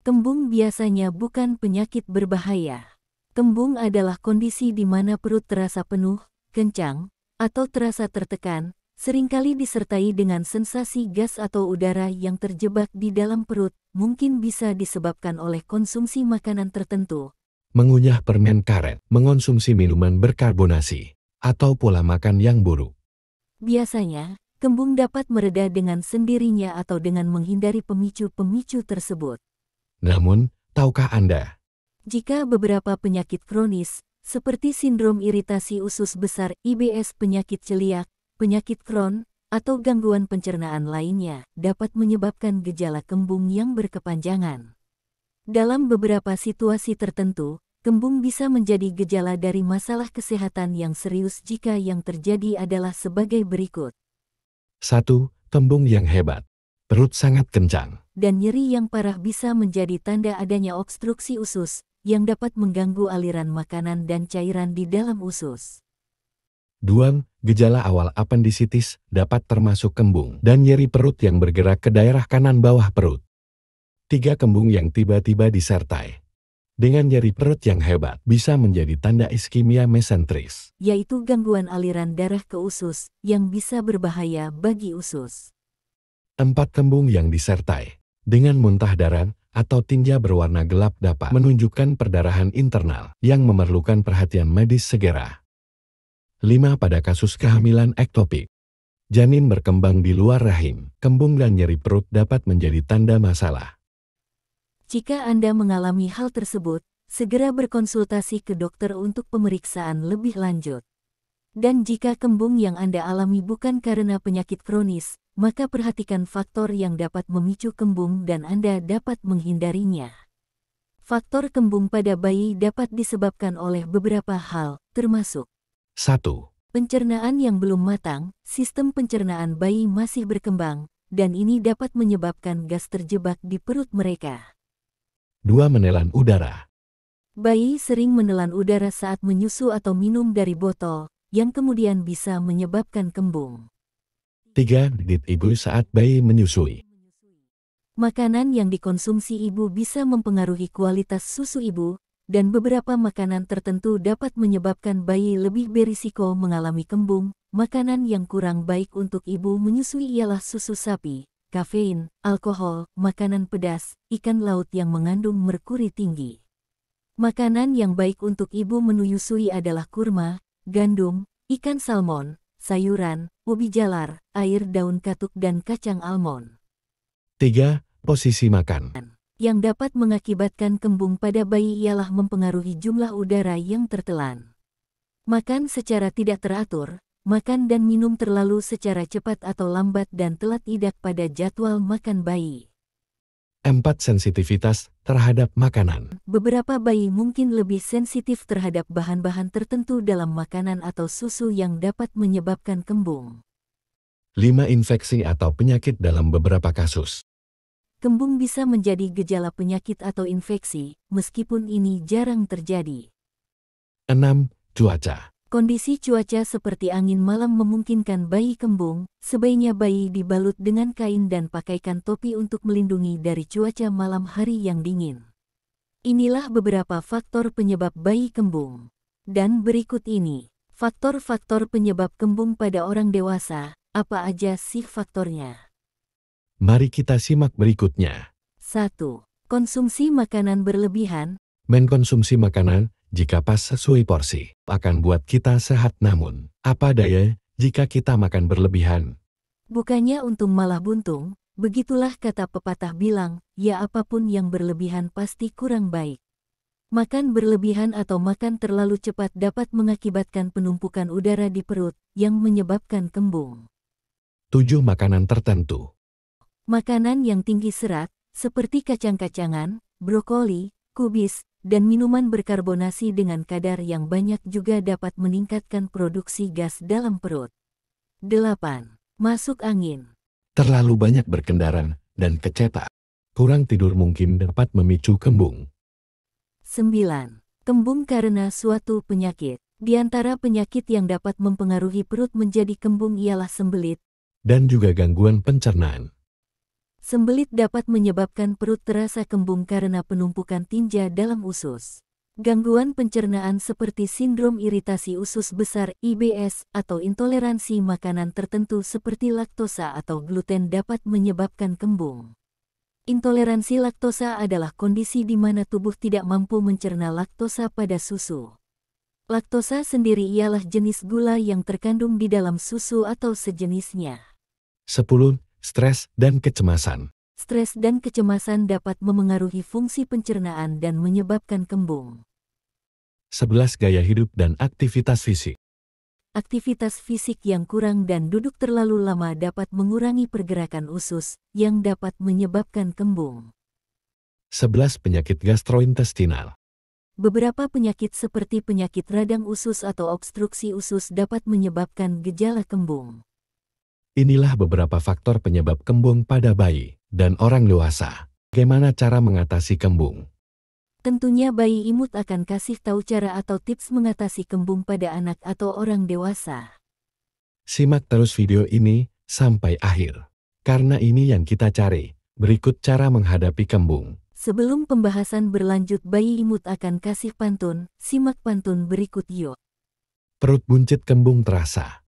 Kembung biasanya bukan penyakit berbahaya. Kembung adalah kondisi di mana perut terasa penuh, kencang, atau terasa tertekan, seringkali disertai dengan sensasi gas atau udara yang terjebak di dalam perut, mungkin bisa disebabkan oleh konsumsi makanan tertentu, mengunyah permen karet, mengonsumsi minuman berkarbonasi, atau pola makan yang buruk. Biasanya, kembung dapat mereda dengan sendirinya atau dengan menghindari pemicu-pemicu tersebut. Namun, tahukah Anda, Jika beberapa penyakit kronis, seperti sindrom iritasi usus besar IBS, penyakit celiak, penyakit Crohn, atau gangguan pencernaan lainnya, dapat menyebabkan gejala kembung yang berkepanjangan. Dalam beberapa situasi tertentu, kembung bisa menjadi gejala dari masalah kesehatan yang serius jika yang terjadi adalah sebagai berikut. 1. Kembung yang hebat. Perut sangat kencang. Dan nyeri yang parah bisa menjadi tanda adanya obstruksi usus, yang dapat mengganggu aliran makanan dan cairan di dalam usus. 2. Gejala awal apendisitis dapat termasuk kembung dan nyeri perut yang bergerak ke daerah kanan bawah perut. 3. Kembung yang tiba-tiba disertai dengan nyeri perut yang hebat bisa menjadi tanda iskemia mesentris, Yaitu gangguan aliran darah ke usus, yang bisa berbahaya bagi usus. 4. Kembung yang disertai dengan muntah darah atau tinja berwarna gelap dapat menunjukkan perdarahan internal yang memerlukan perhatian medis segera. 5. Pada kasus kehamilan ektopik, janin berkembang di luar rahim, kembung dan nyeri perut dapat menjadi tanda masalah. Jika Anda mengalami hal tersebut, segera berkonsultasi ke dokter untuk pemeriksaan lebih lanjut. Dan jika kembung yang Anda alami bukan karena penyakit kronis, maka perhatikan faktor yang dapat memicu kembung dan Anda dapat menghindarinya. Faktor kembung pada bayi dapat disebabkan oleh beberapa hal, termasuk 1. pencernaan yang belum matang, sistem pencernaan bayi masih berkembang, dan ini dapat menyebabkan gas terjebak di perut mereka. 2. Menelan udara. Bayi sering menelan udara saat menyusu atau minum dari botol, yang kemudian bisa menyebabkan kembung. 3. Diet ibu saat bayi menyusui. Makanan yang dikonsumsi ibu bisa mempengaruhi kualitas susu ibu, dan beberapa makanan tertentu dapat menyebabkan bayi lebih berisiko mengalami kembung. Makanan yang kurang baik untuk ibu menyusui ialah susu sapi, kafein, alkohol, makanan pedas, ikan laut yang mengandung merkuri tinggi. Makanan yang baik untuk ibu menyusui adalah kurma, gandum, ikan salmon, sayuran, ubi jalar, air daun katuk dan kacang almond. 3. Posisi makan. Yang dapat mengakibatkan kembung pada bayi ialah mempengaruhi jumlah udara yang tertelan. Makan secara tidak teratur, makan dan minum terlalu secara cepat atau lambat dan telat tidak pada jadwal makan bayi. 4. Sensitivitas terhadap makanan. Beberapa bayi mungkin lebih sensitif terhadap bahan-bahan tertentu dalam makanan atau susu yang dapat menyebabkan kembung. 5. Infeksi atau penyakit dalam beberapa kasus. Kembung bisa menjadi gejala penyakit atau infeksi, meskipun ini jarang terjadi. 6. Cuaca. Kondisi cuaca seperti angin malam memungkinkan bayi kembung, sebaiknya bayi dibalut dengan kain dan pakaikan topi untuk melindungi dari cuaca malam hari yang dingin. Inilah beberapa faktor penyebab bayi kembung. Dan berikut ini, faktor-faktor penyebab kembung pada orang dewasa, apa aja sih faktornya? Mari kita simak berikutnya. 1. Konsumsi makanan berlebihan. Mengkonsumsi makanan jika pas sesuai porsi akan buat kita sehat, namun apa daya jika kita makan berlebihan? Bukannya untung malah buntung, begitulah kata pepatah bilang, ya apapun yang berlebihan pasti kurang baik. Makan berlebihan atau makan terlalu cepat dapat mengakibatkan penumpukan udara di perut, yang menyebabkan kembung. 7. Makanan tertentu. Makanan yang tinggi serat, seperti kacang-kacangan, brokoli, kubis, dan minuman berkarbonasi dengan kadar yang banyak juga dapat meningkatkan produksi gas dalam perut. 8. Masuk angin. Terlalu banyak berkendara dan kecetak. Kurang tidur mungkin dapat memicu kembung. 9. Kembung karena suatu penyakit. Di antara penyakit yang dapat mempengaruhi perut menjadi kembung ialah sembelit dan juga gangguan pencernaan. Sembelit dapat menyebabkan perut terasa kembung karena penumpukan tinja dalam usus. Gangguan pencernaan seperti sindrom iritasi usus besar (IBS) atau intoleransi makanan tertentu seperti laktosa atau gluten dapat menyebabkan kembung. Intoleransi laktosa adalah kondisi di mana tubuh tidak mampu mencerna laktosa pada susu. Laktosa sendiri ialah jenis gula yang terkandung di dalam susu atau sejenisnya. 10. Stres dan kecemasan. Stres dan kecemasan dapat memengaruhi fungsi pencernaan dan menyebabkan kembung. 11. Gaya hidup dan aktivitas fisik. Aktivitas fisik yang kurang dan duduk terlalu lama dapat mengurangi pergerakan usus, yang dapat menyebabkan kembung. 11. Penyakit gastrointestinal. Beberapa penyakit seperti penyakit radang usus atau obstruksi usus dapat menyebabkan gejala kembung. Inilah beberapa faktor penyebab kembung pada bayi dan orang dewasa. Bagaimana cara mengatasi kembung? Tentunya bayi imut akan kasih tahu cara atau tips mengatasi kembung pada anak atau orang dewasa. Simak terus video ini sampai akhir. Karena ini yang kita cari. Berikut cara menghadapi kembung. Sebelum pembahasan berlanjut, bayi imut akan kasih pantun. Simak pantun berikut yuk. Perut buncit kembung terasa.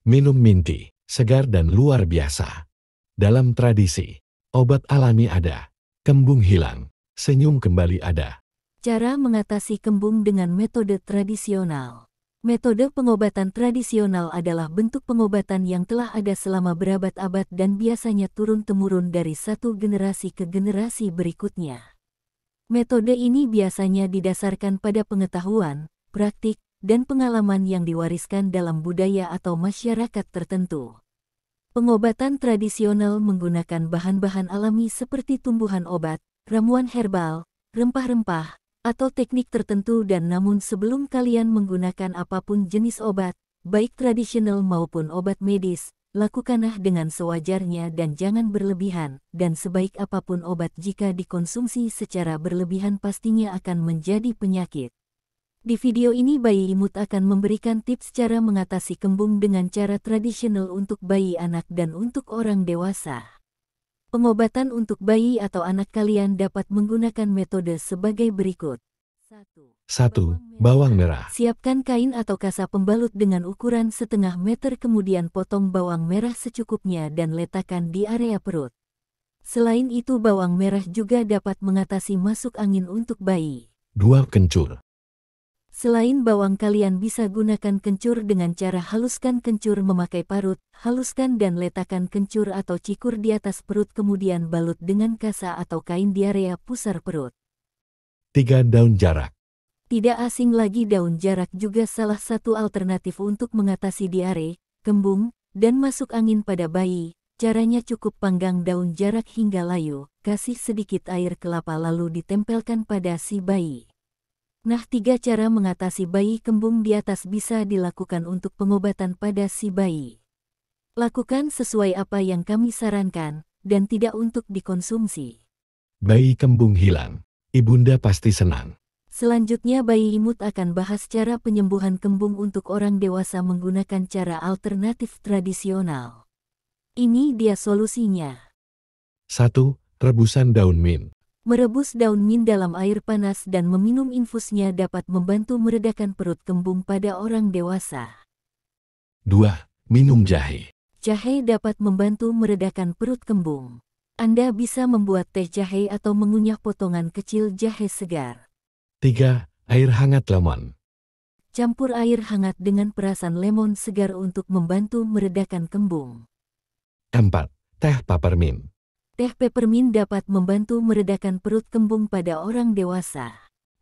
Minum minti, segar dan luar biasa. Dalam tradisi, obat alami ada. Kembung hilang, senyum kembali ada. Cara mengatasi kembung dengan metode tradisional. Metode pengobatan tradisional adalah bentuk pengobatan yang telah ada selama berabad-abad dan biasanya turun-temurun dari satu generasi ke generasi berikutnya. Metode ini biasanya didasarkan pada pengetahuan, praktik, dan pengalaman yang diwariskan dalam budaya atau masyarakat tertentu. Pengobatan tradisional menggunakan bahan-bahan alami seperti tumbuhan obat, ramuan herbal, rempah-rempah, atau teknik tertentu dan namun sebelum kalian menggunakan apapun jenis obat, baik tradisional maupun obat medis, lakukanlah dengan sewajarnya dan jangan berlebihan, dan sebaik apapun obat jika dikonsumsi secara berlebihan pastinya akan menjadi penyakit. Di video ini bayi imut akan memberikan tips cara mengatasi kembung dengan cara tradisional untuk bayi, anak, dan untuk orang dewasa. Pengobatan untuk bayi atau anak kalian dapat menggunakan metode sebagai berikut. 1. Bawang merah. Siapkan kain atau kasa pembalut dengan ukuran setengah meter, kemudian potong bawang merah secukupnya dan letakkan di area perut. Selain itu, bawang merah juga dapat mengatasi masuk angin untuk bayi. 2. Kencur. Selain bawang, kalian bisa gunakan kencur dengan cara haluskan kencur memakai parut, haluskan dan letakkan kencur atau cikur di atas perut kemudian balut dengan kasa atau kain di area pusar perut. 3. Daun jarak. Tidak asing lagi, daun jarak juga salah satu alternatif untuk mengatasi diare, kembung, dan masuk angin pada bayi. Caranya cukup panggang daun jarak hingga layu, kasih sedikit air kelapa lalu ditempelkan pada si bayi. Nah, 3 cara mengatasi bayi kembung di atas bisa dilakukan untuk pengobatan pada si bayi. Lakukan sesuai apa yang kami sarankan, dan tidak untuk dikonsumsi. Bayi kembung hilang. Ibunda pasti senang. Selanjutnya bayi imut akan bahas cara penyembuhan kembung untuk orang dewasa menggunakan cara alternatif tradisional. Ini dia solusinya. 1. Rebusan daun mint. Merebus daun mint dalam air panas dan meminum infusnya dapat membantu meredakan perut kembung pada orang dewasa. 2. Minum jahe. Jahe dapat membantu meredakan perut kembung. Anda bisa membuat teh jahe atau mengunyah potongan kecil jahe segar. 3. Air hangat lemon. Campur air hangat dengan perasan lemon segar untuk membantu meredakan kembung. 4. Teh peppermint. Teh peppermint dapat membantu meredakan perut kembung pada orang dewasa.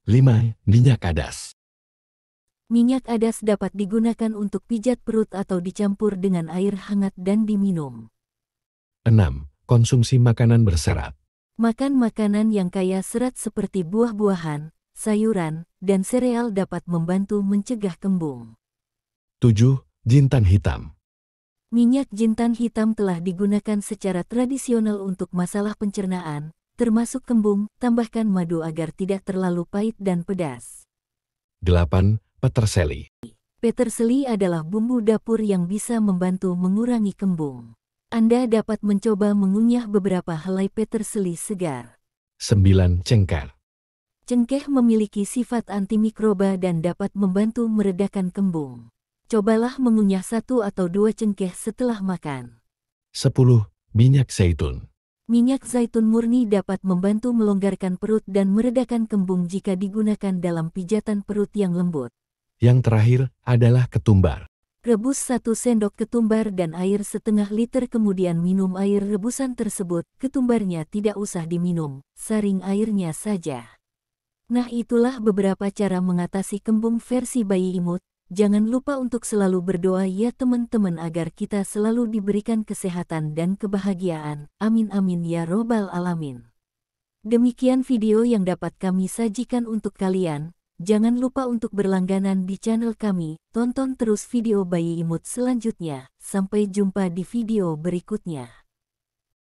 5. Minyak adas. Minyak adas dapat digunakan untuk pijat perut atau dicampur dengan air hangat dan diminum. 6. Konsumsi makanan berserat. Makan makanan yang kaya serat seperti buah-buahan, sayuran, dan sereal dapat membantu mencegah kembung. 7. Jintan hitam. Minyak jintan hitam telah digunakan secara tradisional untuk masalah pencernaan, termasuk kembung. Tambahkan madu agar tidak terlalu pahit dan pedas. 8. Peterseli. Peterseli adalah bumbu dapur yang bisa membantu mengurangi kembung. Anda dapat mencoba mengunyah beberapa helai peterseli segar. 9. Cengkeh. Cengkeh memiliki sifat antimikroba dan dapat membantu meredakan kembung. Cobalah mengunyah 1 atau 2 cengkeh setelah makan. 10. Minyak zaitun. Minyak zaitun murni dapat membantu melonggarkan perut dan meredakan kembung jika digunakan dalam pijatan perut yang lembut. Yang terakhir adalah ketumbar. Rebus 1 sendok ketumbar dan air setengah liter kemudian minum air rebusan tersebut. Ketumbarnya tidak usah diminum, saring airnya saja. Nah, itulah beberapa cara mengatasi kembung versi bayi imut. Jangan lupa untuk selalu berdoa ya teman-teman agar kita selalu diberikan kesehatan dan kebahagiaan. Amin amin ya robbal alamin. Demikian video yang dapat kami sajikan untuk kalian. Jangan lupa untuk berlangganan di channel kami. Tonton terus video bayi imut selanjutnya. Sampai jumpa di video berikutnya.